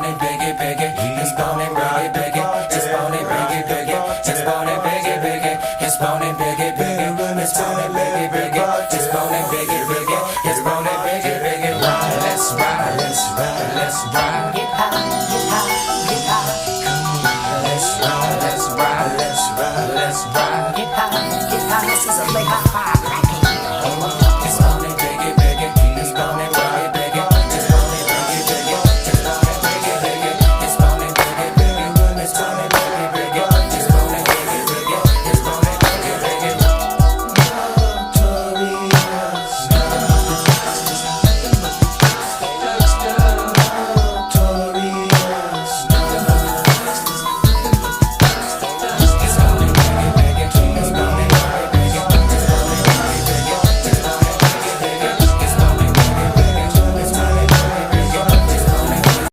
biggie, biggie. It's bone it, biggie, biggie. It's bone it, biggie, biggie. It's bone it, biggie, biggie. It's bone it, biggie, biggie. It's bone it, biggie, biggie. It's bone it, biggie, biggie. It's bone it, biggie, biggie. Ride, let's ride, let's ride, let's ride. Get high, get high, get high. Let's ride, let's ride, let's ride, let's ride. Get high, get high. This is a late high.